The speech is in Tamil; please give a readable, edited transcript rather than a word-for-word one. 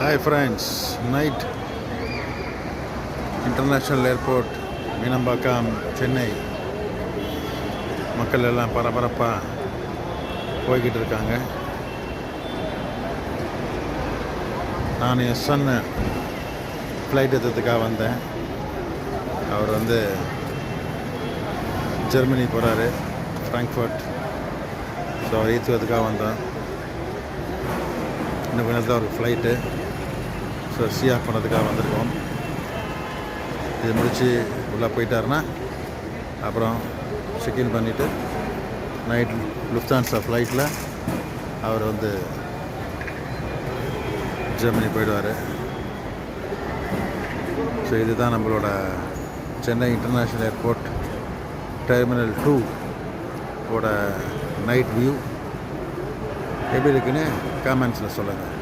Hi friends, night International Airport, Meenambakkam, Chennai. மக்கள் எல்லாம் பரபரப்பாக போய்கிட்டு இருக்காங்க. நான் என் சன்னு ஃப்ளைட் எடுத்ததுக்காக வந்தேன். அவர் ஜெர்மனி போகிறாரு, ஃப்ராங்க்ஃபர்ட். ஸோ அவர் ஏற்றுவதுக்காக வந்தேன். இன்னும் கொஞ்சம் தான் அவருக்கு ஃப்ளைட்டு. ஸோ ஆஃப் பண்ணதுக்காக வந்திருக்கோம். இது முடித்து உள்ளே போயிட்டாருன்னா அப்புறம் செக்இன் பண்ணிவிட்டு நைட் லுஃப்தான்ஸா ஃப்ளைட்டில் அவர் ஜெர்மனி போயிடுவார். ஸோ இதுதான் நம்மளோட சென்னை இன்டர்நேஷ்னல் ஏர்போர்ட் டெர்மினல் 2 ஓட நைட் வியூ. எப்படி இருக்குன்னு கமெண்ட்ஸில் சொல்லுங்கள்.